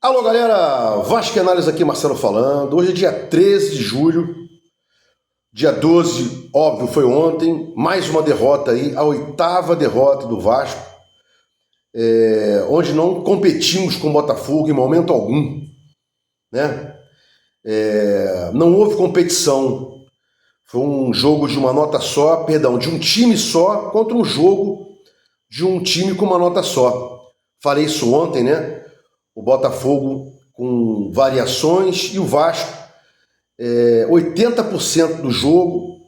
Alô galera, Vascaínos aqui, Marcelo falando. Hoje é dia 13 de julho, dia 12, óbvio, foi ontem. Mais uma derrota aí, a 8ª derrota do Vasco, onde não competimos com o Botafogo em momento algum, né? Não houve competição, foi um jogo de uma nota só, perdão, de um time só contra um jogo de um time com uma nota só. Falei isso ontem, né? O Botafogo com variações e o Vasco 80% do jogo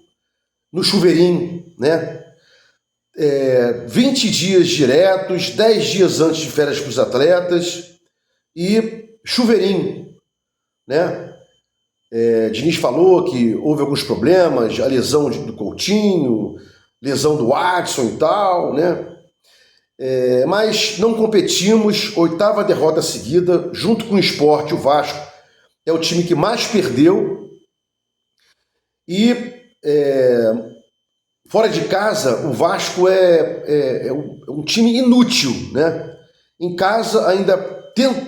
no chuveirinho, né? 20 dias diretos, 10 dias antes de férias para os atletas e chuveirinho, né? Diniz falou que houve alguns problemas, a lesão do Coutinho, lesão do Adson e tal, né? Mas não competimos, 8ª derrota seguida, junto com o Sport. O Vasco é o time que mais perdeu e fora de casa o Vasco é um time inútil, né? Em casa ainda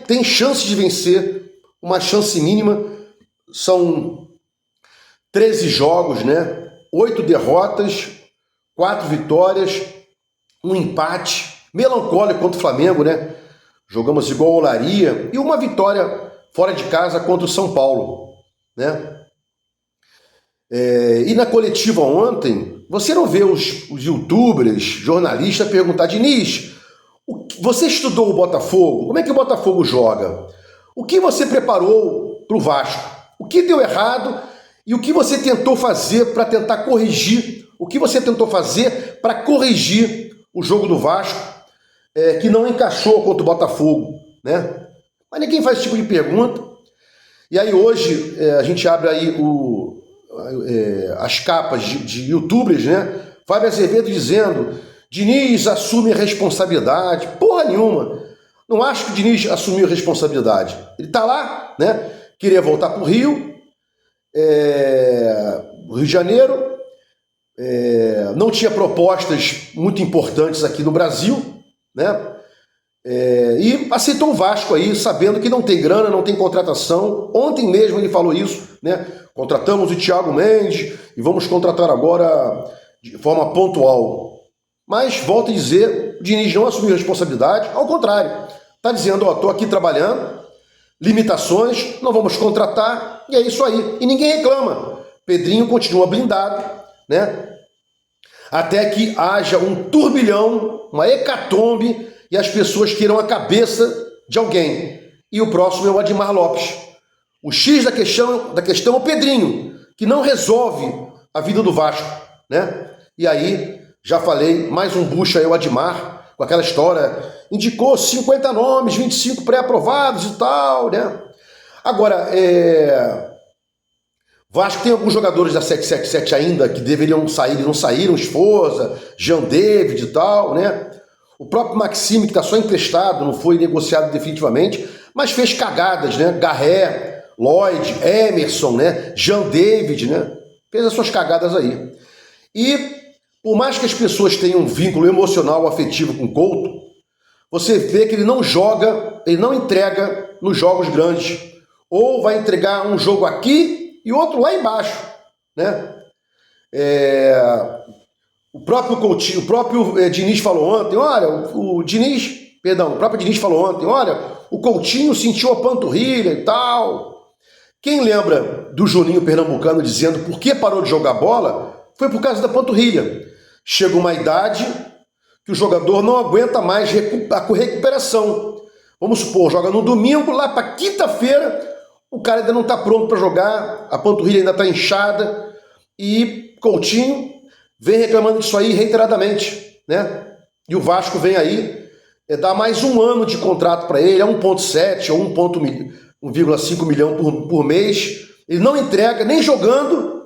tem chance de vencer, uma chance mínima, são 13 jogos, né? 8 derrotas, 4 vitórias, um empate melancólico contra o Flamengo, né? Jogamos igual a Olaria, e uma vitória fora de casa contra o São Paulo, né? E na coletiva ontem, você não vê os youtubers, jornalistas perguntar: Diniz, você estudou o Botafogo? Como é que o Botafogo joga? O que você preparou para o Vasco? O que deu errado e o que você tentou fazer para tentar corrigir? O que você tentou fazer para corrigir o jogo do Vasco, que não encaixou contra o Botafogo, né? Mas ninguém faz esse tipo de pergunta. E aí hoje a gente abre aí as capas de youtubers, né? Fábio Azevedo dizendo: Diniz assume a responsabilidade. Porra nenhuma. Não acho que o Diniz assumiu a responsabilidade. Ele tá lá, né? Queria voltar pro Rio, Rio de Janeiro, não tinha propostas muito importantes aqui no Brasil, né? E aceitou o Vasco aí, sabendo que não tem grana, não tem contratação. Ontem mesmo ele falou isso, né? Contratamos o Thiago Mendes e vamos contratar agora de forma pontual. Mas, volto a dizer, o Diniz não assumiu a responsabilidade, ao contrário. Está dizendo: estou aqui trabalhando, limitações, não vamos contratar, e é isso aí. E ninguém reclama. Pedrinho continua blindado, né? Até que haja um turbilhão, uma hecatombe, e as pessoas queiram a cabeça de alguém. E o próximo é o Admar Lopes. O X da questão é o Pedrinho, que não resolve a vida do Vasco, né? E aí, já falei, mais um bucha aí o Admar, com aquela história, indicou 50 nomes, 25 pré-aprovados e tal, né? Agora, Vasco tem alguns jogadores da 777 ainda que deveriam sair e não saíram, Esforza, Jean David e tal, né? O próprio Maxime, que está só emprestado, não foi negociado definitivamente, mas fez cagadas, né? Garré, Lloyd, Emerson, né? Jean David, né? Fez as suas cagadas aí. E por mais que as pessoas tenham um vínculo emocional, afetivo com o Couto, você vê que ele não joga, ele não entrega nos jogos grandes. Ou vai entregar um jogo aqui e outro lá embaixo, né? O próprio Coutinho, o próprio Diniz falou ontem, olha, o próprio Diniz falou ontem, olha, o Coutinho sentiu a panturrilha e tal. Quem lembra do Juninho Pernambucano dizendo por que parou de jogar bola, foi por causa da panturrilha. Chega uma idade que o jogador não aguenta mais a recuperação. Vamos supor, joga no domingo, lá para quinta-feira, o cara ainda não está pronto para jogar, a panturrilha ainda está inchada, e Coutinho vem reclamando disso aí reiteradamente, né? E o Vasco vem aí, dá mais um ano de contrato para ele, 1,7 ou 1,5 milhão por mês. Ele não entrega, nem jogando,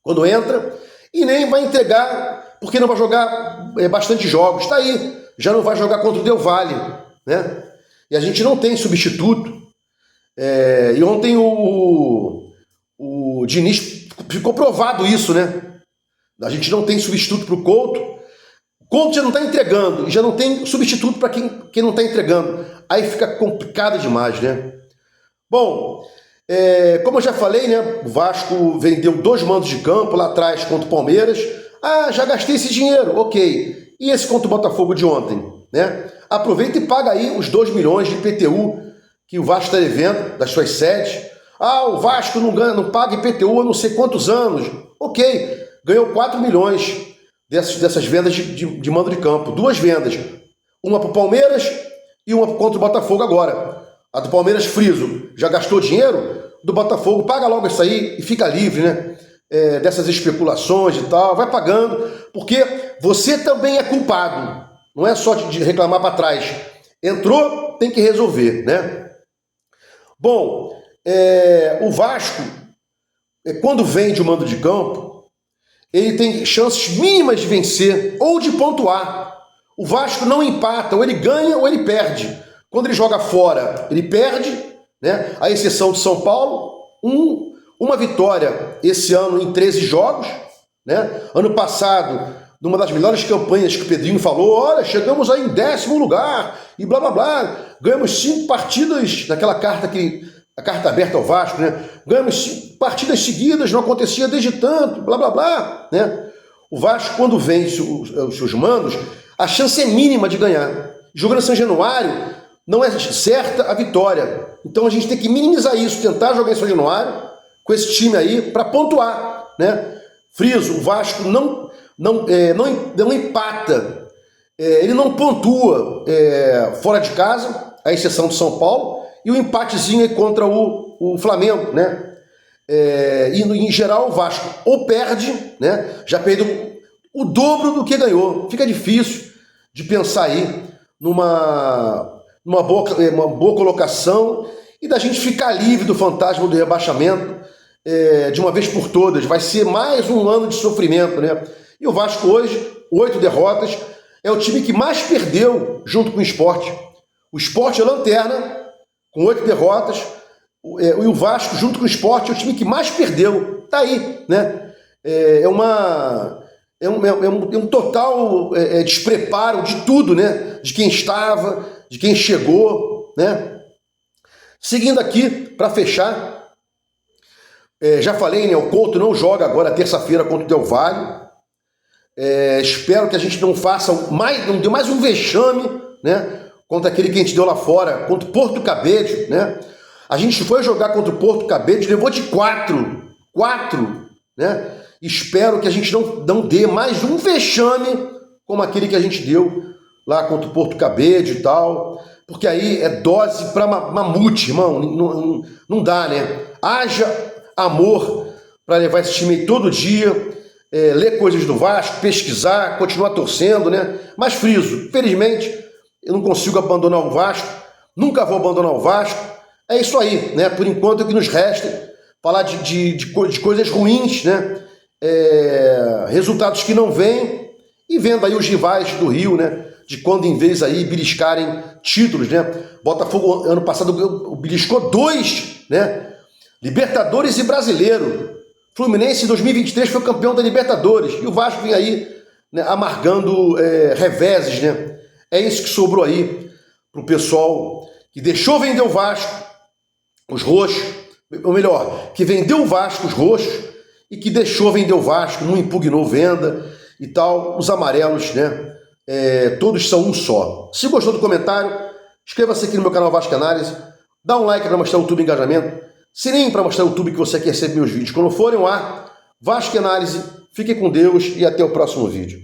quando entra, e nem vai entregar, porque não vai jogar bastante jogos. Está aí, já não vai jogar contra o Del Valle, né? E a gente não tem substituto. E ontem o Diniz ficou provado isso, né? A gente não tem substituto para o Couto Couto já não está entregando, já não tem substituto para quem não está entregando. Aí fica complicado demais, né? Bom, como eu já falei, né? O Vasco vendeu 2 mandos de campo lá atrás contra o Palmeiras. Ah, já gastei esse dinheiro, ok. E esse contra o Botafogo de ontem, né? Aproveita e paga aí os 2 milhões de IPTU que o Vasco está devendo das suas sedes. Ah, o Vasco não paga IPTU há não sei quantos anos. Ok, ganhou 4 milhões dessas vendas de mando de campo. 2 vendas. Uma para o Palmeiras e uma contra o Botafogo agora. A do Palmeiras, friso, já gastou dinheiro? Do Botafogo, paga logo isso aí e fica livre, né? Dessas especulações e tal. Vai pagando, porque você também é culpado. Não é só de reclamar para trás. Entrou, tem que resolver, né? Bom, o Vasco, quando vende o mando de campo, ele tem chances mínimas de vencer ou de pontuar. O Vasco não empata, ou ele ganha ou ele perde. Quando ele joga fora, ele perde, né? A exceção de São Paulo, uma vitória esse ano em 13 jogos, né? Ano passado, numa das melhores campanhas que o Pedrinho falou, olha, chegamos aí em 10º lugar e blá blá blá, ganhamos 5 partidas naquela carta a carta aberta ao Vasco, né? Ganhamos 5 partidas seguidas, não acontecia desde tanto, blá blá blá, né? O Vasco, quando vence os seus mandos, a chance é mínima de ganhar. Jogando em São Januário, não é certa a vitória. Então a gente tem que minimizar isso, tentar jogar em São Januário com esse time aí para pontuar, né? Friso, o Vasco não empata, ele não pontua fora de casa, à exceção de São Paulo, e o empatezinho aí contra o Flamengo, né? E em geral o Vasco ou perde, né? Já perdeu o dobro do que ganhou. Fica difícil de pensar aí numa boa colocação e da gente ficar livre do fantasma do rebaixamento de uma vez por todas. Vai ser mais um ano de sofrimento, né? E o Vasco hoje, 8 derrotas, é o time que mais perdeu junto com o Sport. O Sport é lanterna, com 8 derrotas, e o Vasco, junto com o Sport, é o time que mais perdeu. Tá aí, né? É um total despreparo de tudo, né? De quem estava, de quem chegou, né? Seguindo aqui, para fechar, já falei, né? O Couto não joga agora terça-feira contra o Del Valle. Espero que a gente não dê mais um vexame, né? Contra aquele que a gente deu lá fora, contra o Porto Cabede, né? A gente foi jogar contra o Porto Cabede, levou de 4, né? Espero que a gente não dê mais um vexame como aquele que a gente deu lá contra o Porto Cabede e tal, porque aí é dose para mamute, irmão, não dá, né? Haja amor para levar esse time aí todo dia, ler coisas do Vasco, pesquisar, continuar torcendo, né? Mas friso, felizmente, eu não consigo abandonar o Vasco, nunca vou abandonar o Vasco, é isso aí, né? Por enquanto é o que nos resta, falar de coisas ruins, né? Resultados que não vêm, e vendo aí os rivais do Rio, né? De quando em vez aí beliscarem títulos, né? Botafogo ano passado beliscou 2, né? Libertadores e Brasileiro. Fluminense em 2023 foi campeão da Libertadores, e o Vasco vem aí, né, amargando reveses, né? É isso que sobrou aí pro pessoal que deixou vender o Vasco, os roxos, ou melhor, que vendeu o Vasco, os roxos, e que deixou vender o Vasco, não impugnou venda e tal. Os amarelos, né? Todos são um só. Se gostou do comentário, inscreva-se aqui no meu canal Vasco Análise, dá um like para mostrar o YouTube engajamento, sininho para mostrar o YouTube que você quer receber meus vídeos quando forem lá. Vasco Análise, fique com Deus e até o próximo vídeo.